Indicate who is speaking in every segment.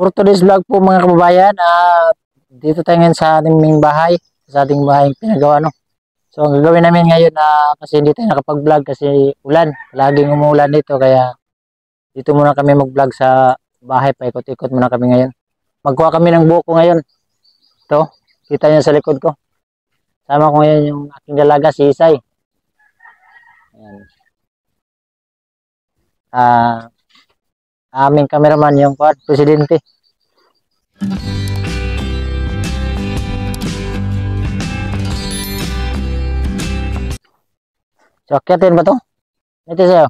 Speaker 1: For today's vlog po mga kababayan, dito tayo ngayon sa ating bahay, pinagawa, no. So ang gagawin namin ngayon kasi hindi tayo nakapag-vlog kasi ulan, laging umuulan dito kaya dito muna kami mag-vlog sa bahay, paikot-ikot muna kami ngayon. Magkuha kami ng buko ngayon. Ito, kita niyo sa likod ko. Sama ko ngayon yung aking dalaga, si Isay. Ayan. Aming cameraman yung presidente. So, akyatin ba to? Ito sa'yo.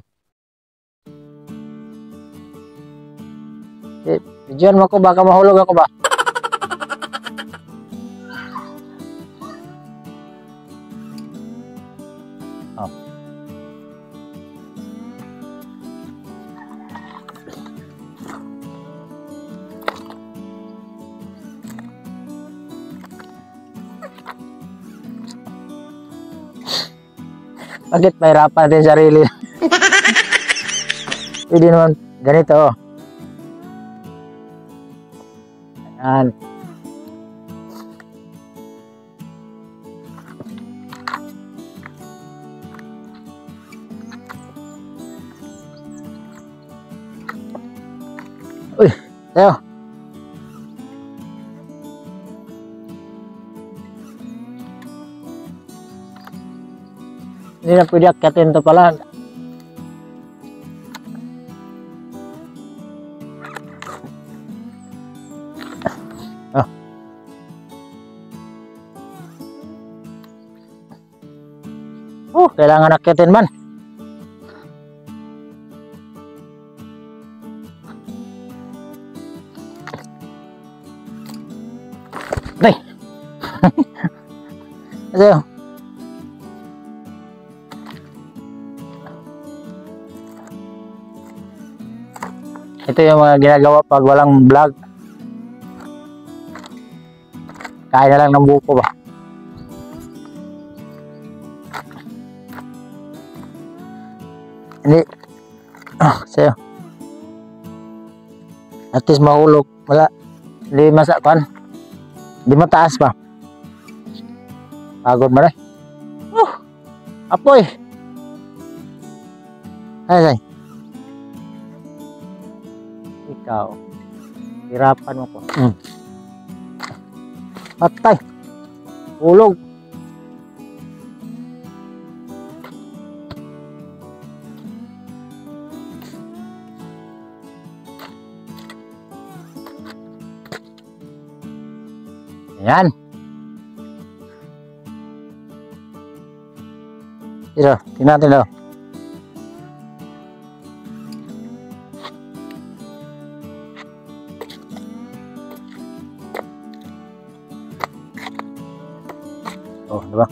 Speaker 1: Diyan mo ko, baka mahulog ako ba? Oh. Bakit mahirapan din sarili? Pwede naman ganito. Ayan. Uy, tayo. Hindi na pwede akyatin ito pala. Kailangan akyatin man. Nay. Ayo. Ito yung mga ginagawa pag walang vlog. Kain na lang ng buko ba. Hindi. Sa'yo. At least mahulog. Wala. Hindi masakan. Hindi mataas pa. Pagod mo rin. Apoy. Ay. Ikaw. Hirapan mo ko. Patay. Hulog. Ayan. Ito, tingnan natin daw. Oh, diba?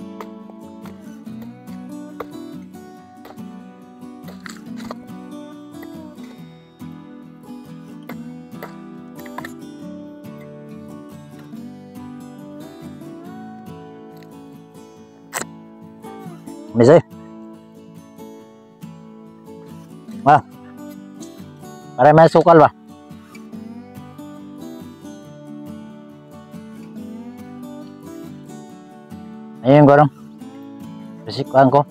Speaker 1: Misay. Para may sukal ba? Ayun ko, no? Resikuan ko.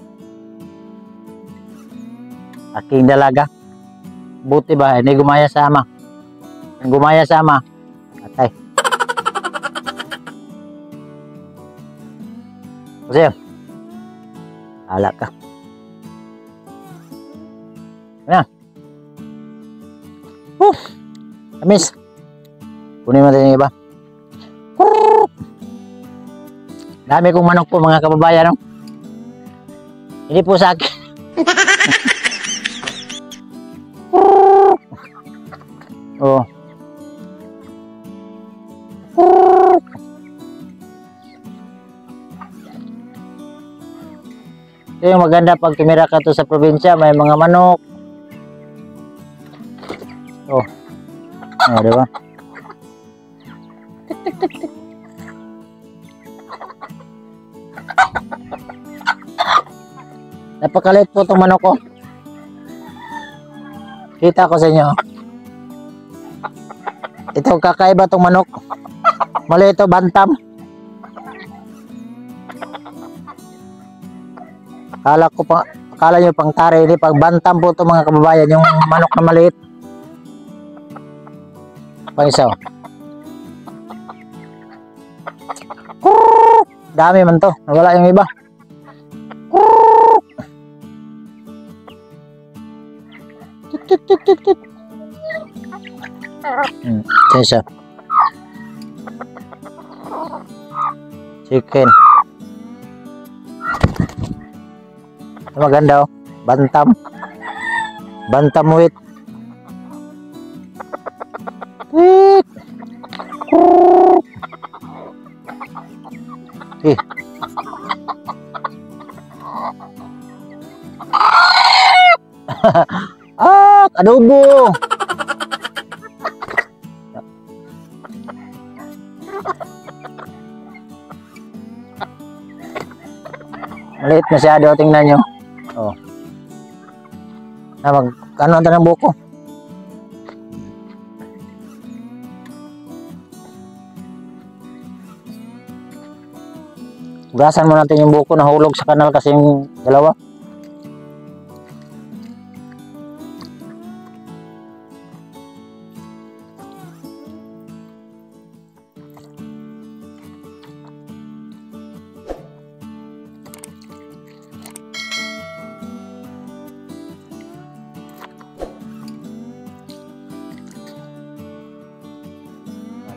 Speaker 1: Aking dalaga. Buti ba? Hindi gumaya sa ama. Yung gumaya sa ama. Atay. Kasi yun. Hala ka. Ayan. Amis. Kunin mo natin yung iba. Dami kong manok po mga kababayan, no? Hindi po sa akin. Oh. Ito yung maganda pag tumira ka to sa probinsya, may mga manok. Oh. Oh, diba? Napakalit po itong manok ko. Kita ko sa inyo. Ito kakaiba tong manok. Mali ito, bantam. Akala nyo pang tari, hindi pang bantam po ito mga kababayan, yung manok na maliit. Pang isa. Dami man to, wala yung iba. Tit tit tit tit. Isa. Chicken. Maganda oh. Bantam. Bantam wheat. Adobo. Maliit masyado, tingnan nyo. Oh. Ano ng buko? Hugasan mo natin yung buko, nahulog sa kanal kasi yung dalawa.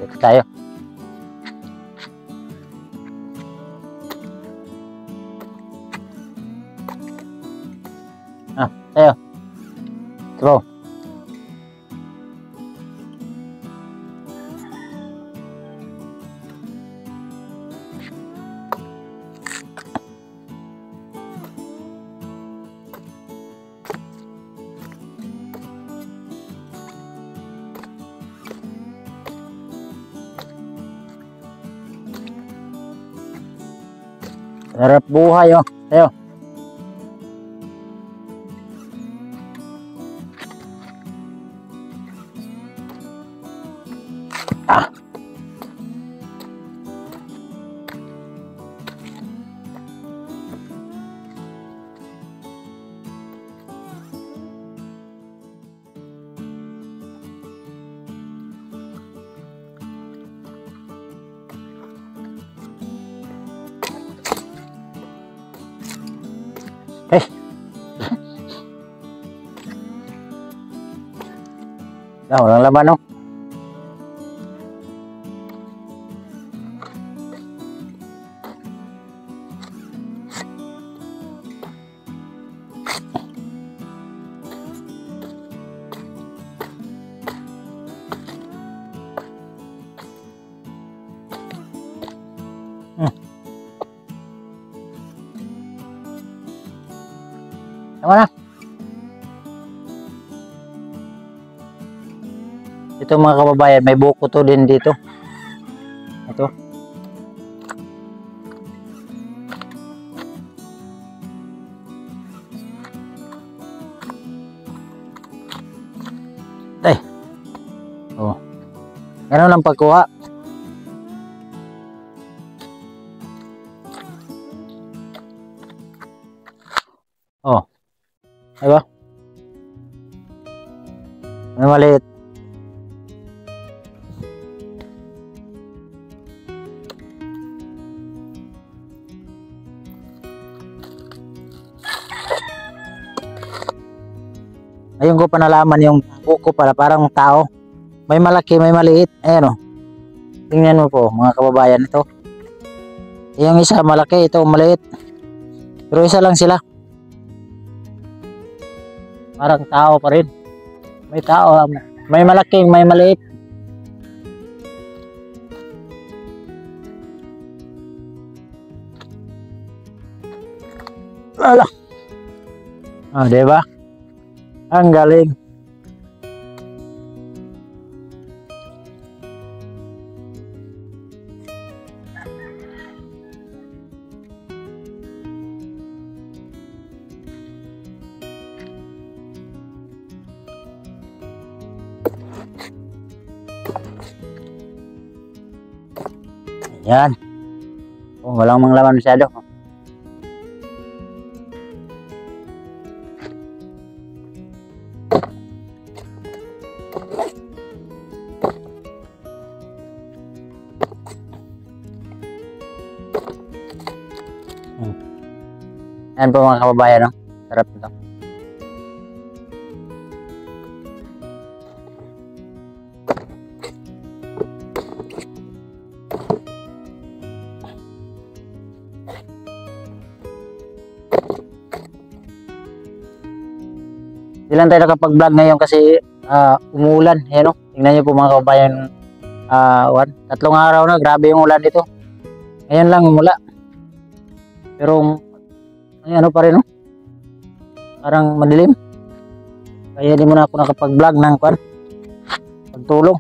Speaker 1: Dito tayo. Tayo. Go. Sarap buhay oh. Tayo. Walang laman no. Tama na. Ito mga kababayan, may buko to din dito. Ito. Ay. Oh. Ganun lang pagkuha. Oh. Diba? May maliit. Ayun ko pa nalaman yung buko pala parang tao. May malaki, may maliit. Ayan o. Tingnan mo po mga kababayan ito. Yung isa malaki, ito maliit. Pero isa lang sila. Parang tao pa rin. May tao. May malaki, may maliit. Ala. Ah, diba? Ang galing. Yan. Oh, walang mga laman masyado. Yan po mga kababayan, no? Sarap ito. Hindi lang tayo nakapag-vlog ngayon kasi umuulan. Ayan, no? Tingnan nyo po mga kababayan. 3 araw na, grabe yung ulan dito. Ngayon lang mula. Pero ay, ano pa rin, no? Parang madilim. Kaya di muna ako nakapag-vlog ng pagtulong.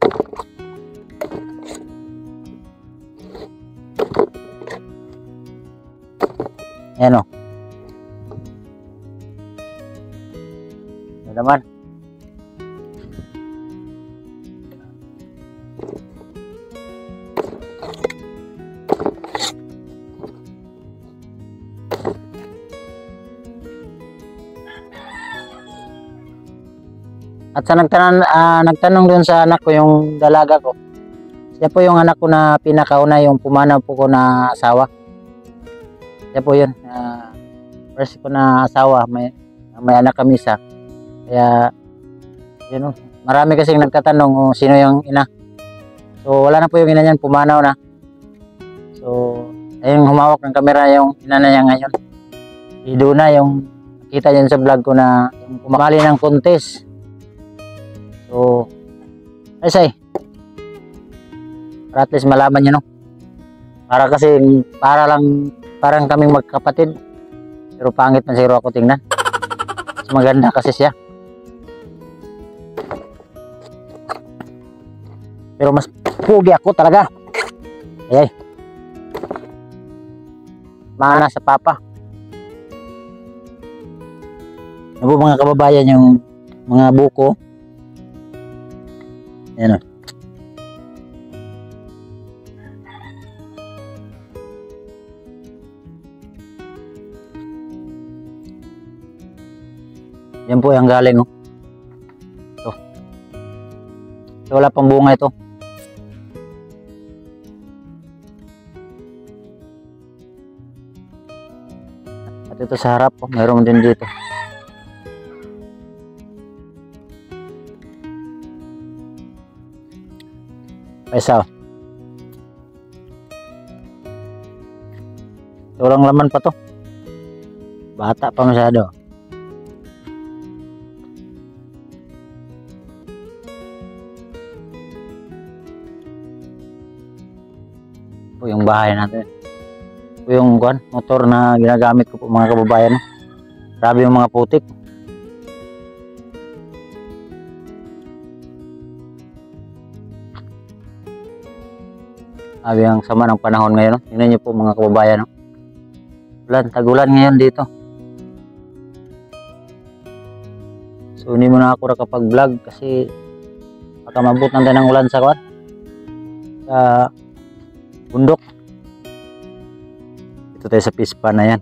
Speaker 1: Ayan, no? Ayan naman. At sa nagtanong doon sa anak ko, yung dalaga ko. Siya po yung anak ko na pinakauna, yung pumanaw po ko na asawa. Siya po yun. First ko na asawa, may anak kami isa. Kaya, yun, marami kasing nagtatanong sino yung ina. So, wala na po yung ina niyan, pumanaw na. So, ayun, humawak ng kamera yung ina na niya ngayon. Ido na yung nakita niyan sa vlog ko na yung kumali ng contest. So, ay, para at least malaman nyo, no? Parang kaming magkapatid. Pero pangit na siguro ako tingnan. Mas maganda kasi siya. Pero mas pugi ako talaga. Ay. Mana sa papa. Ano po mga kababayan yung mga buko. Ayan, o. Yan po yung galing, oh. Ito. So, wala pang bunga ito. At ito sa harap, oh, mayroon din dito. Isa. Walang laman pa to. Bata pa masyado. Ito yung bahay natin. Ito yung motor na ginagamit ko po mga kababayan. Grabe yung mga putik. Sabi ang sama ng panahon ngayon, no? Tingnan niyo po mga kababayan, no? Tagulan ngayon dito. So hindi mo na ako nakapag-vlog kasi baka mabutan tayo ng ulan sa bundok. Ito tayo sa pispa na yan.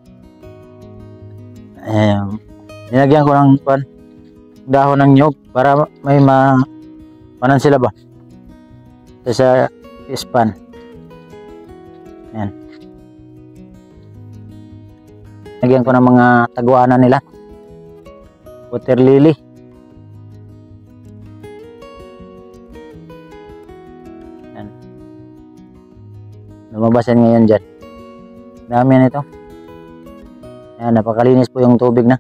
Speaker 1: Nilagyan ko ng dahon ng nyog para may manan sila ba. Ito sa pispan. Ayan. Lagyan ko ng mga taguanan nila. Water lily. Ayan. Lumabas yan ngayon dyan. Dami yan ito. Ayan, napakalinis po yung tubig na.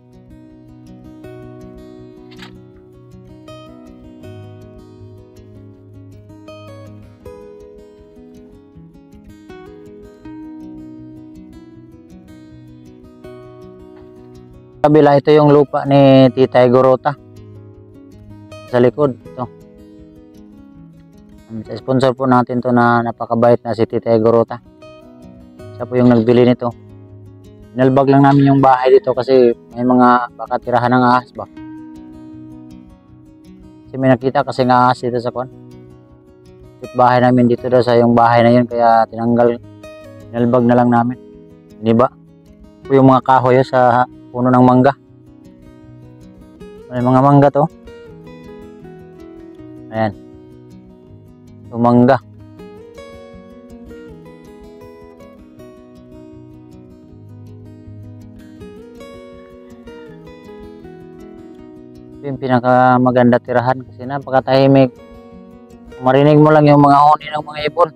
Speaker 1: Kabila, ito yung lupa ni Tita Igorota. Sa likod, ito. Sponsor po natin to na napakabait na si Tita Igorota. Siya po yung nagbili nito. Inalbag lang namin yung bahay dito kasi may mga baka tirahan ng ahas ba. Kasi may nakita kasi ng ahas dito sa bahay namin dito daw sa yung bahay na yun, kaya Nalbag na lang namin. Di ba? Ito yung mga kahoy sa puno ng mangga. May mga mangga to. Ayan. Ito mangga. Ito yung pinakamaganda tirahan kasi napakatahimik. Marinig mo lang yung mga huni ng mga ibon.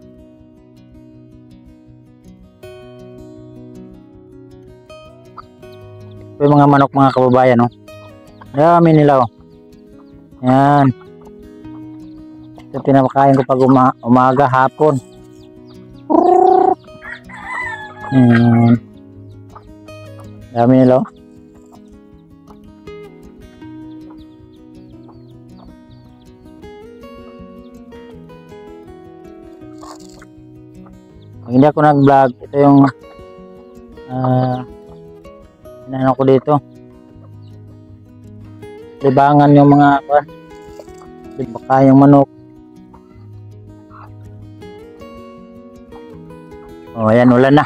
Speaker 1: Ito yung mga manok mga kababayan, no? Dami nila, oh. Yan. Ito pinapakain ko pag umaga, hapon. Dami nila, oh. Pag hindi ako nag-vlog, ito yung inano ko dito. Libangan yung mga baka yung manok. Oh, ayan, ulan na.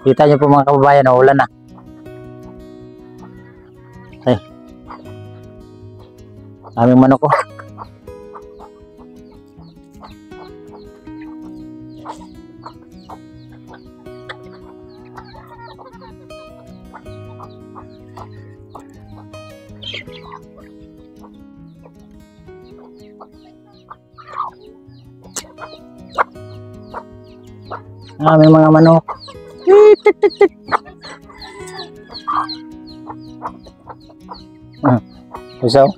Speaker 1: Kita nyo po mga kababayan, oh, ulan na. Ay. Aming manok ko. May mga manok. Tik tik tik. Usaw.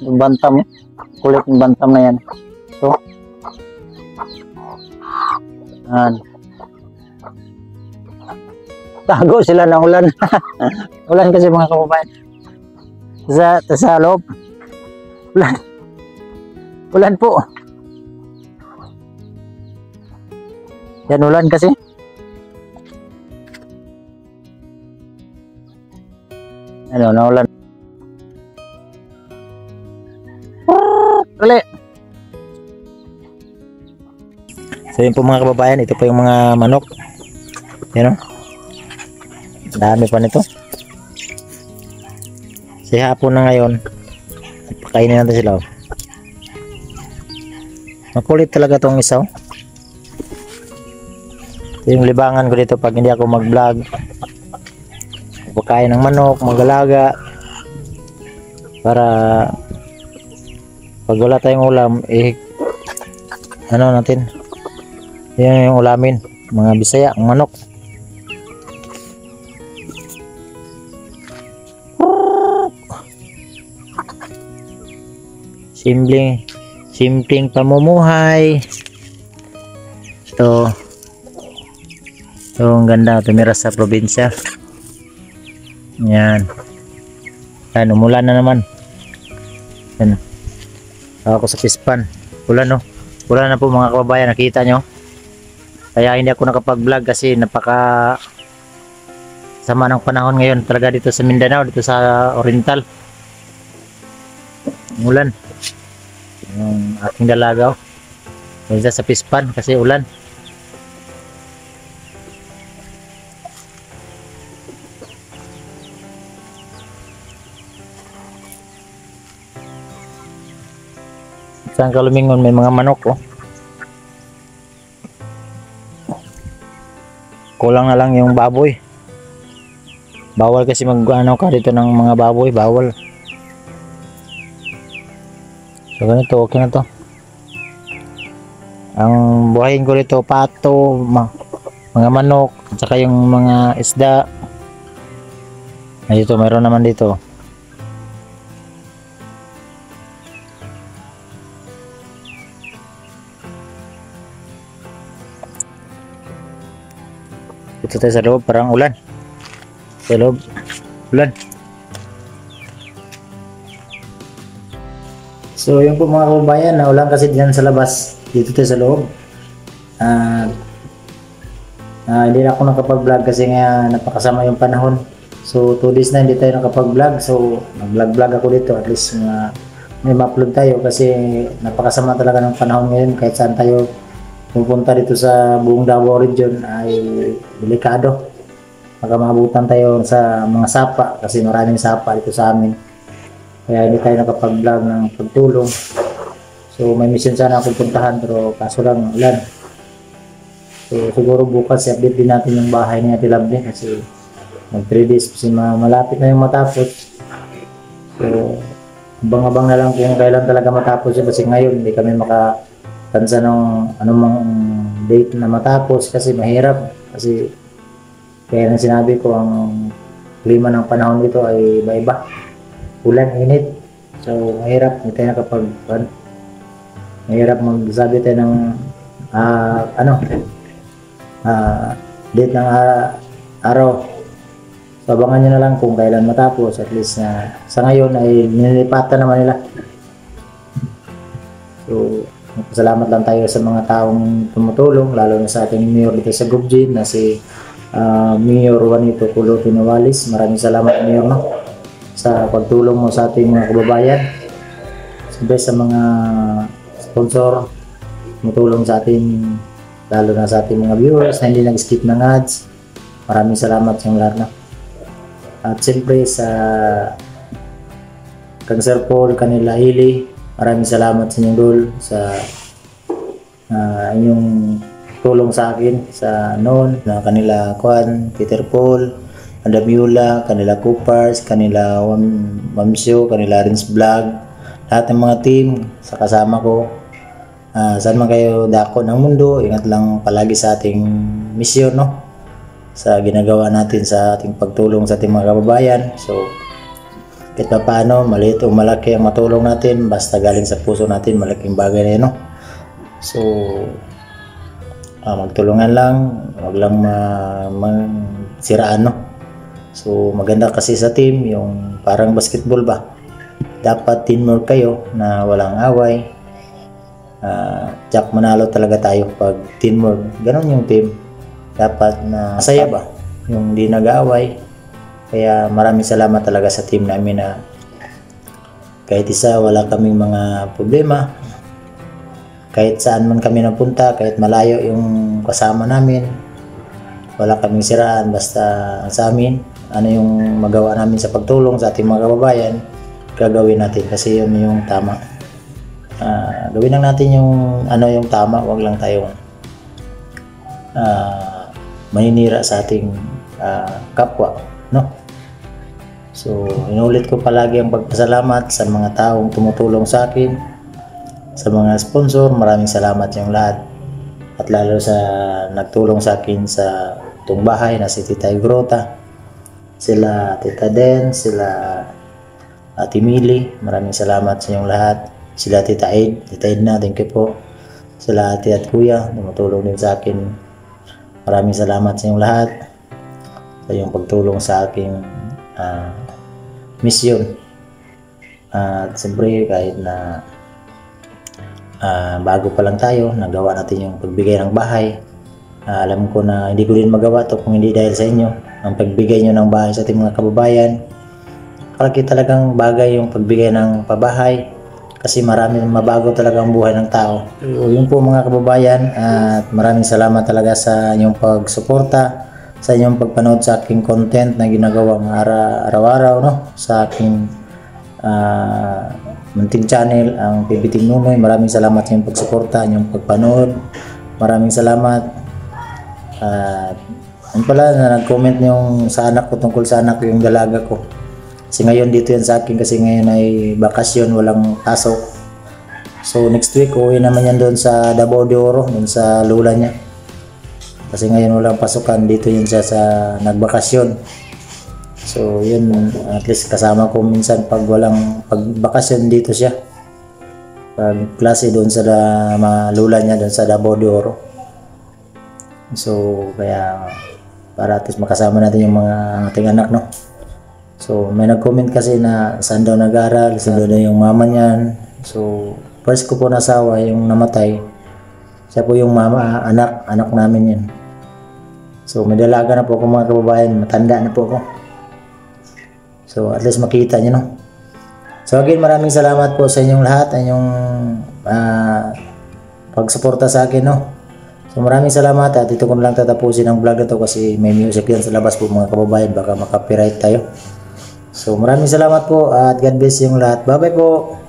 Speaker 1: Yung bantam, kulit ng bantam na yan. So, yan. Tago sila ng ulan. Ulan kasi mga kababayan. Sa loob. Ulan. Ulan po. Yan, ulan kasi. Ano, naulan. Uli. So yun po mga kababayan, ito po yung mga manok. Yan o. Dami pa nito. Kasi hapon na ngayon, pakainin natin sila. Makulit talaga tong isa. Ito yung libangan ko dito pag hindi ako mag-vlog. Pagkain ng manok, mag-alaga. Para pag wala tayong ulam, ano natin? Yan yung ulamin, mga Bisaya, ang manok. Simpleng pamumuhay. Ito ang ganda, tumira sa probinsya. Yan. Yan, umulan na naman. Yan. Ako sa Pispan. Ulan, no? Ulan na po mga kababayan, nakita nyo. Kaya hindi ako nakapag-vlog kasi napaka sama ng panahon ngayon talaga dito sa Mindanao, dito sa Oriental. Ulan. Yung aking dalaga, dito sa Pispan kasi ulan. Saan ka lumingon, may mga manok, oh. Kulang na lang yung baboy. Bawal kasi mag-ano ka dito ng mga baboy, bawal. So ganito, okay na to. Ang buhayin ko dito, pato, mga manok, at saka yung mga isda. Ay, dito, mayroon naman dito. Dito tayo sa loob, parang ulan. Sa loob, ulan. So yun po mga kababayan, na ulan kasi diyan sa labas. Dito tayo sa loob. Hindi na ako nakapag-vlog kasi nga napakasama yung panahon. So 2 days na hindi tayo nakapag-vlog. So nag-vlog ako dito, at least may ma-upload tayo kasi napakasama talaga ng panahon ngayon. Kahit saan tayo pupunta dito sa buong Davao region ay delikado. Baka maabutan tayo sa mga sapa kasi maraming sapa dito sa amin. Kaya hindi tayo nakapag-vlog ng pagtulong. So may mission sana akong puntahan pero kaso lang ulan. So siguro bukas i-update din natin yung bahay ni Ate Lovely kasi mag 3 days kasi malapit na yung matapos. So abang-abang na lang kung kailan talaga matapos yun kasi ngayon hindi kami makatansa ng anumang date na matapos kasi mahirap kasi kaya nang sinabi ko ang klima ng panahon dito ay iba-iba. Ulan, init. So mahirap hindi tayo mahirap magsabi tayo ng date ng araw. So abangan nyo na lang kung kailan matapos. At least na sa ngayon ay nililipatan naman nila. So salamat lang tayo sa mga taong tumutulong, lalo na sa ating mayor dito sa Gubjin na si Mayor Juanito Culo Tinawalis. Maraming salamat, Mayor, no, sa pagtulong mo sa ating mga kababayan. Siyempre sa mga sponsor tumutulong sa atin, lalo na sa ating mga viewers na hindi nag-skip ng ads. Maraming salamat sa lahat, no. At siyempre sa kang Sir Paul Kanila Ili, maraming salamat sa inyong Dol sa inyong tulong sa akin sa noon na kanila Peter Paul, Adamula, kanila Coopers, kanila Mamsyo, kanila Rins Vlog, lahat ng mga team sa kasama ko. Saan man kayo dako ng mundo, ingat lang palagi sa ating misyon, no, sa ginagawa natin sa ating pagtulong sa ating mga kababayan. So kahit pa paano, maliit o malaki ang matulong natin, basta galing sa puso natin, malaking bagay na yun, no. So magtulungan lang, wag lang siraan, no. So maganda kasi sa team, yung parang basketball ba, dapat teamwork kayo na walang away. Jack manalo talaga tayo pag teamwork, ganon yung team. Dapat na masaya ba, yung di nag-aaway. Kaya maraming salamat talaga sa team namin na kahit isa wala kaming mga problema. Kahit saan man kami napunta, kahit malayo yung kasama namin, wala kaming siraan. Basta sa amin, ano yung magawa namin sa pagtulong sa ating mga kababayan, gagawin natin kasi yun yung tama. Gawin lang natin yung yung tama, wag lang tayong maninira sa ating kapwa, no? So inulit ko palagi ang pagpasalamat sa mga taong tumutulong sa akin, sa mga sponsor. Maraming salamat yung lahat, at lalo sa nagtulong sa akin sa itong bahay na si Tita Grota, sila Tita Den, sila Ate Mili, maraming salamat sa inyong lahat. Sila Tita Edna, thank you po. Sila Ate at Kuya, tumutulong din sa akin. Maraming salamat sa inyong lahat sa iyong pagtulong sa aking misyon. At siyempre kahit na bago pa lang tayo, nagawa natin yung pagbigay ng bahay. Alam ko na hindi ko din magawa to kung hindi dahil sa inyo. Ang pagbigay nyo ng bahay sa ating mga kababayan, kalaki talagang bagay yung pagbigay ng pabahay kasi maraming mabago talaga ang buhay ng tao. So, yun po mga kababayan, at maraming salamat talaga sa inyong pagsuporta, sa inyong pagpanood sa aking content na ginagawang araw-araw, no, sa aking munting channel, ang Pipiting Nunoy. Maraming salamat sa inyong pagsuporta, inyong pagpanood. Maraming salamat. At yun pala, na nag-comment yung sa anak ko, tungkol sa anak ko, yung dalaga ko. Kasi ngayon dito yan sa akin kasi ngayon ay bakasyon, walang pasok. So next week uwi naman yan doon sa Davao de Oro, doon sa lula niya. Kasi ngayon walang pasukan, dito yun siya sa nagbakasyon. So yun, at least kasama ko minsan pag bakasyon dito siya. Pag klase doon sa lula niya doon sa Davao de Oro. So kaya para at least makasama natin yung mga ating anak, no. So may nag-comment kasi na saan daw nag-aaral, saan daw yung mama niyan. So first ko po nasawa yung namatay. Siya po yung anak namin yan. So may dalaga na po ako mga kababayan, matanda na po ako.
Speaker 2: So at least makita nyo, no? So again, maraming salamat po sa inyong lahat, inyong pagsuporta sa akin, no? So maraming salamat at ito ko na lang tatapusin ang vlog na to kasi may music yan sa labas po mga kababayan, baka makapiright tayo. So maraming salamat po at God bless yung lahat. Bye bye po.